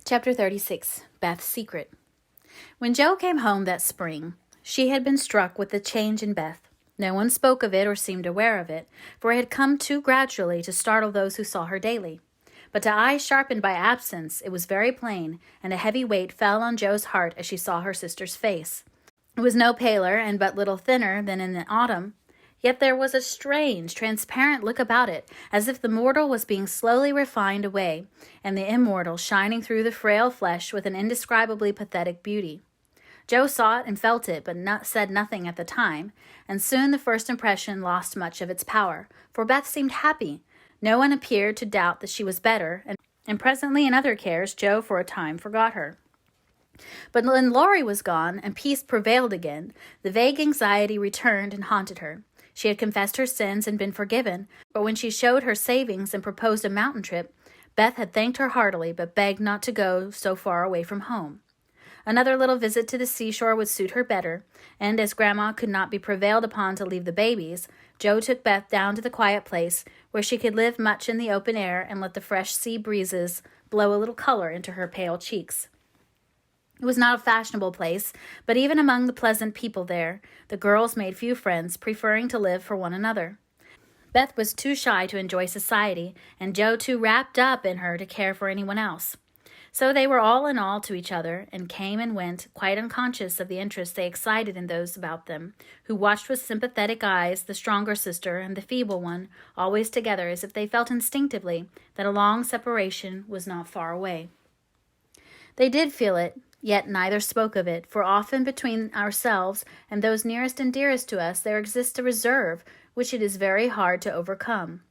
Chapter 36, Beth's Secret. When Jo came home that spring, she had been struck with the change in Beth. No one spoke of it or seemed aware of it, for it had come too gradually to startle those who saw her daily. But to eyes sharpened by absence, it was very plain, and a heavy weight fell on Jo's heart as she saw her sister's face. It was no paler and but little thinner than in the autumn, yet there was a strange, transparent look about it, as if the mortal was being slowly refined away, and the immortal shining through the frail flesh with an indescribably pathetic beauty. Jo saw it and felt it, but said nothing at the time, and soon the first impression lost much of its power, for Beth seemed happy. No one appeared to doubt that she was better, and presently in other cares Jo for a time forgot her. But when Laurie was gone and peace prevailed again, the vague anxiety returned and haunted her. She had confessed her sins and been forgiven, but when she showed her savings and proposed a mountain trip, Beth had thanked her heartily, but begged not to go so far away from home. Another little visit to the seashore would suit her better, and as Grandma could not be prevailed upon to leave the babies, Jo took Beth down to the quiet place where she could live much in the open air and let the fresh sea breezes blow a little color into her pale cheeks. It was not a fashionable place, but even among the pleasant people there, the girls made few friends, preferring to live for one another. Beth was too shy to enjoy society, and Jo too wrapped up in her to care for anyone else. So they were all in all to each other, and came and went, quite unconscious of the interest they excited in those about them, who watched with sympathetic eyes the stronger sister and the feeble one, always together, as if they felt instinctively that a long separation was not far away. They did feel it, yet neither spoke of it, for often between ourselves and those nearest and dearest to us there exists a reserve which it is very hard to overcome.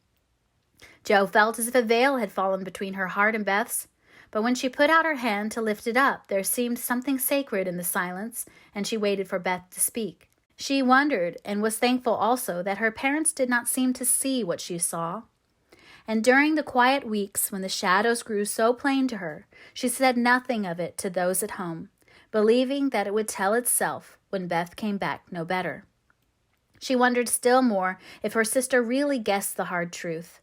Jo felt as if a veil had fallen between her heart and Beth's, but when she put out her hand to lift it up, there seemed something sacred in the silence, and she waited for Beth to speak. She wondered, and was thankful also, that her parents did not seem to see what she saw. And during the quiet weeks when the shadows grew so plain to her, she said nothing of it to those at home, believing that it would tell itself when Beth came back no better. She wondered still more if her sister really guessed the hard truth,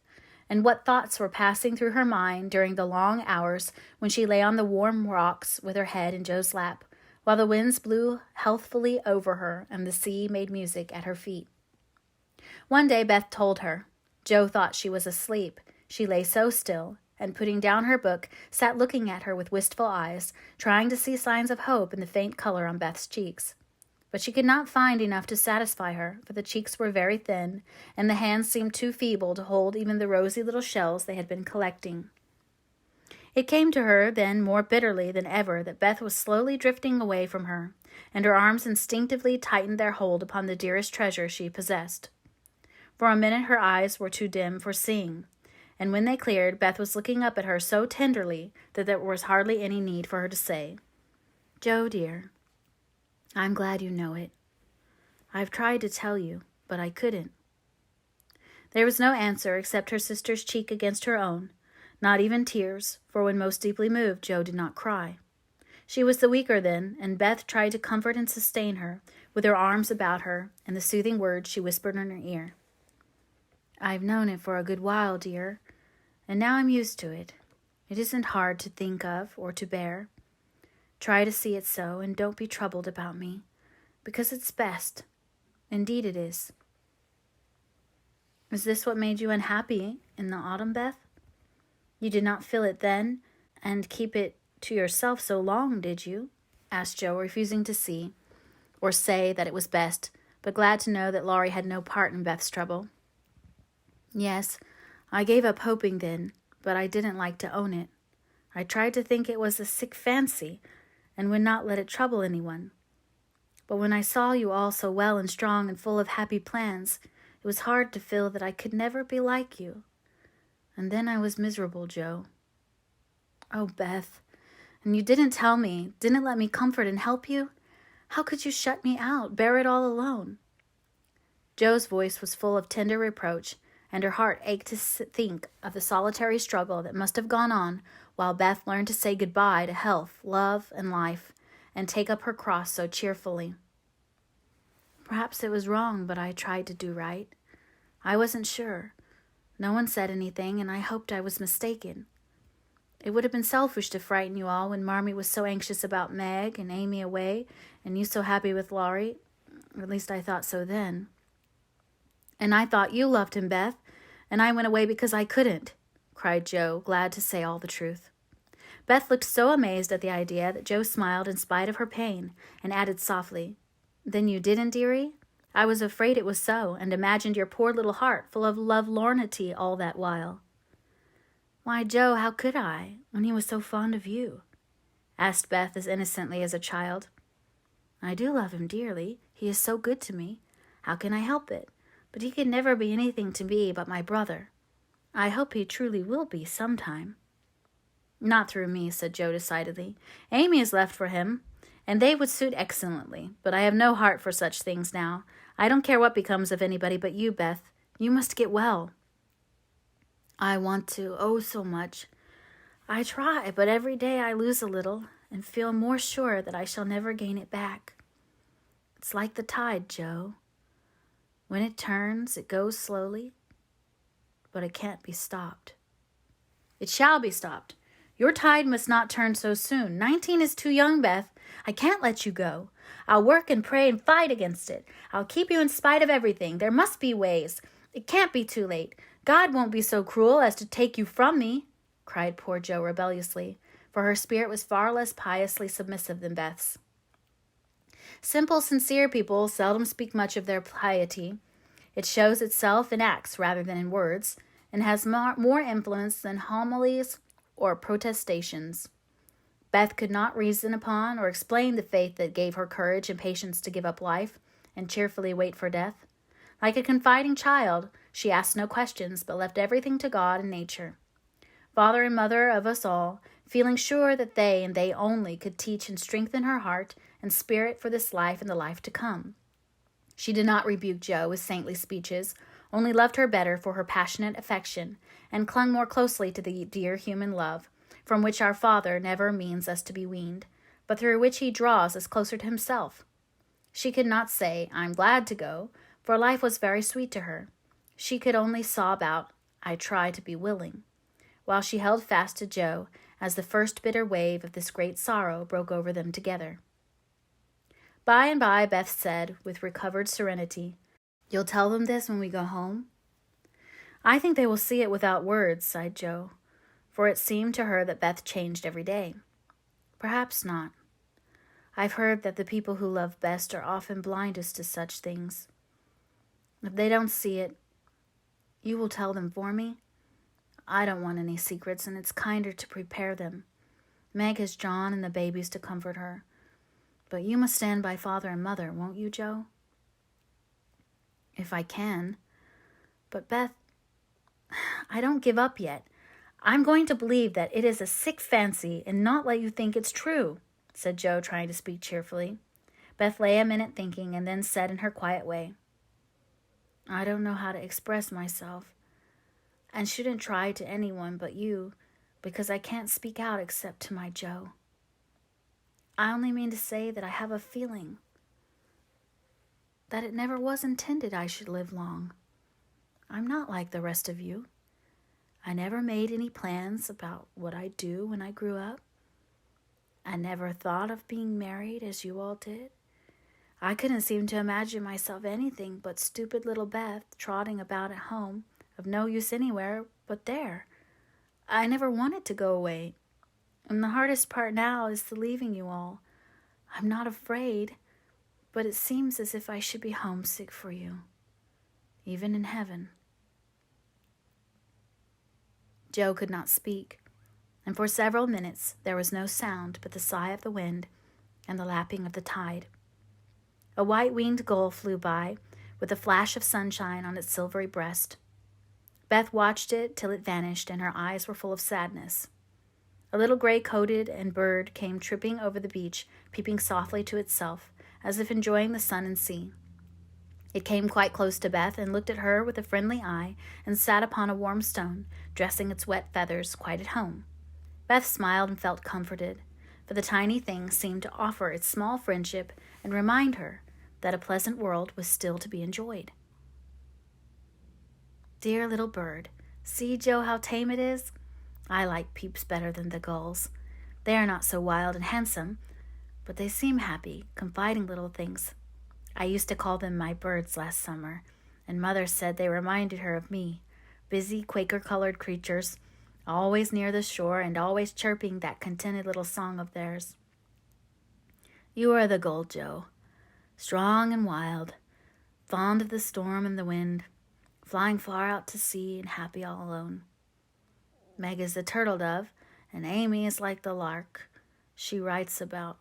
and what thoughts were passing through her mind during the long hours when she lay on the warm rocks with her head in Jo's lap, while the winds blew healthfully over her and the sea made music at her feet. One day Beth told her. Jo thought she was asleep. She lay so still, and putting down her book, sat looking at her with wistful eyes, trying to see signs of hope in the faint color on Beth's cheeks. But she could not find enough to satisfy her, for the cheeks were very thin, and the hands seemed too feeble to hold even the rosy little shells they had been collecting. It came to her then more bitterly than ever that Beth was slowly drifting away from her, and her arms instinctively tightened their hold upon the dearest treasure she possessed. For a minute her eyes were too dim for seeing, and when they cleared, Beth was looking up at her so tenderly that there was hardly any need for her to say, "Jo, dear, I'm glad you know it. I've tried to tell you, but I couldn't." There was no answer except her sister's cheek against her own, not even tears, for when most deeply moved, Jo did not cry. She was the weaker then, and Beth tried to comfort and sustain her, with her arms about her, and the soothing words she whispered in her ear. "I've known it for a good while, dear, and now I'm used to it. It isn't hard to think of or to bear. Try to see it so, and don't be troubled about me, because it's best. Indeed it is." "Is this what made you unhappy in the autumn, Beth? You did not feel it then, and keep it to yourself so long, did you?" asked Jo, refusing to see or say that it was best, but glad to know that Laurie had no part in Beth's trouble. "Yes, I gave up hoping then, but I didn't like to own it. I tried to think it was a sick fancy, and would not let it trouble anyone. But when I saw you all so well and strong and full of happy plans, it was hard to feel that I could never be like you. And then I was miserable, Jo." "Oh, Beth, and you didn't tell me, didn't let me comfort and help you? How could you shut me out, bear it all alone?" Jo's voice was full of tender reproach, and her heart ached to think of the solitary struggle that must have gone on while Beth learned to say goodbye to health, love, and life, and take up her cross so cheerfully. "Perhaps it was wrong, but I tried to do right. I wasn't sure. No one said anything, and I hoped I was mistaken. It would have been selfish to frighten you all when Marmee was so anxious about Meg and Amy away, and you so happy with Laurie. Or at least I thought so then. And I thought you loved him, Beth, and I went away because I couldn't, cried Joe, glad to say all the truth. Beth looked so amazed at the idea that Joe smiled in spite of her pain, and added softly, Then you didn't, dearie? I was afraid it was so, and imagined your poor little heart full of lovelornity all that while. Why, Joe, how could I, when he was so fond of you? Asked Beth as innocently as a child. I do love him dearly. He is so good to me. How can I help it? But he can never be anything to me but my brother. I hope he truly will be sometime. Not through me, said Joe decidedly. Amy is left for him, and they would suit excellently, but I have no heart for such things now. I don't care what becomes of anybody but you, Beth. You must get well. I want to, oh, so much. I try, but every day I lose a little, and feel more sure that I shall never gain it back. It's like the tide, Joe. When it turns, it goes slowly, but it can't be stopped. It shall be stopped. Your tide must not turn so soon. 19 is too young, Beth. I can't let you go. I'll work and pray and fight against it. I'll keep you in spite of everything. There must be ways. It can't be too late. God won't be so cruel as to take you from me, cried poor Joe rebelliously, for her spirit was far less piously submissive than Beth's. Simple, sincere people seldom speak much of their piety. It shows itself in acts rather than in words, and has more influence than homilies or protestations. Beth could not reason upon or explain the faith that gave her courage and patience to give up life and cheerfully wait for death. Like a confiding child, she asked no questions, but left everything to God and nature. Father and mother of us all, feeling sure that they and they only could teach and strengthen her heart and spirit for this life and the life to come. She did not rebuke Joe with saintly speeches, only loved her better for her passionate affection, and clung more closely to the dear human love, from which our Father never means us to be weaned, but through which he draws us closer to himself. She could not say, I'm glad to go, for life was very sweet to her. She could only sob out, I try to be willing, while she held fast to Joe as the first bitter wave of this great sorrow broke over them together. By and by, Beth said, with recovered serenity, You'll tell them this when we go home? I think they will see it without words, sighed Joe, for it seemed to her that Beth changed every day. Perhaps not. I've heard that the people who love best are often blindest to such things. If they don't see it, you will tell them for me? I don't want any secrets, and it's kinder to prepare them. Meg has John and the babies to comfort her. But you must stand by Father and Mother, won't you, Joe? If I can. But Beth, I don't give up yet. I'm going to believe that it is a sick fancy and not let you think it's true, said Joe, trying to speak cheerfully. Beth lay a minute thinking and then said in her quiet way, I don't know how to express myself, and shouldn't try to anyone but you, because I can't speak out except to my Joe. I only mean to say that I have a feeling that it never was intended I should live long. I'm not like the rest of you. I never made any plans about what I'd do when I grew up. I never thought of being married as you all did. I couldn't seem to imagine myself anything but stupid little Beth trotting about at home, of no use anywhere but there. I never wanted to go away. And the hardest part now is the leaving you all. I'm not afraid, but it seems as if I should be homesick for you, even in heaven. Joe could not speak, and for several minutes there was no sound but the sigh of the wind and the lapping of the tide. A white-winged gull flew by, with a flash of sunshine on its silvery breast. Beth watched it till it vanished, and her eyes were full of sadness. A little gray-coated and bird came tripping over the beach, peeping softly to itself, as if enjoying the sun and sea. It came quite close to Beth and looked at her with a friendly eye and sat upon a warm stone, dressing its wet feathers quite at home. Beth smiled and felt comforted, for the tiny thing seemed to offer its small friendship and remind her that a pleasant world was still to be enjoyed. Dear little bird, see, Joe, how tame it is? I like Peeps better than the gulls. They are not so wild and handsome, but they seem happy, confiding little things. I used to call them my birds last summer, and Mother said they reminded her of me, busy Quaker-colored creatures, always near the shore and always chirping that contented little song of theirs. You are the gull, Joe, strong and wild, fond of the storm and the wind, flying far out to sea and happy all alone. Meg is the turtle dove, and Amy is like the lark she writes about,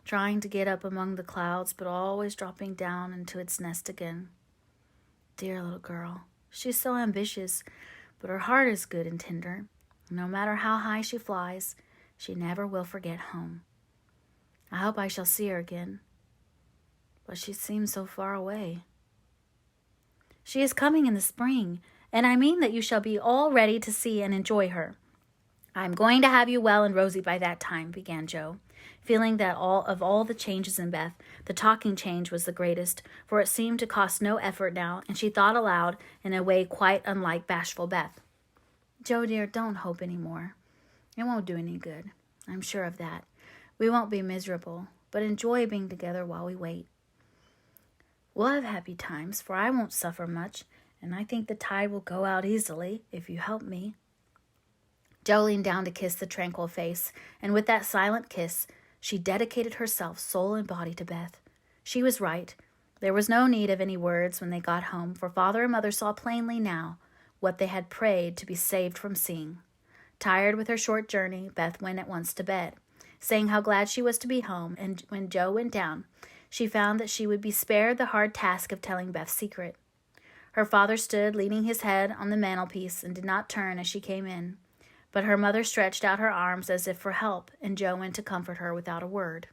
trying to get up among the clouds but always dropping down into its nest again. Dear little girl, she's so ambitious, but her heart is good and tender. No matter how high she flies, she never will forget home. I hope I shall see her again, but she seems so far away. She is coming in the spring, and I mean that you shall be all ready to see and enjoy her. I am going to have you well and rosy by that time, began Joe, feeling that of all the changes in Beth, the talking change was the greatest, for it seemed to cost no effort now, and she thought aloud in a way quite unlike bashful Beth. Joe, dear, don't hope any more. It won't do any good. I'm sure of that. We won't be miserable, but enjoy being together while we wait. We'll have happy times, for I won't suffer much, and I think the tide will go out easily if you help me. Joe leaned down to kiss the tranquil face, and with that silent kiss, she dedicated herself soul and body to Beth. She was right. There was no need of any words when they got home, for Father and Mother saw plainly now what they had prayed to be saved from seeing. Tired with her short journey, Beth went at once to bed, saying how glad she was to be home, and when Joe went down, she found that she would be spared the hard task of telling Beth's secret. Her father stood leaning his head on the mantelpiece and did not turn as she came in, but her mother stretched out her arms as if for help, and Joe went to comfort her without a word.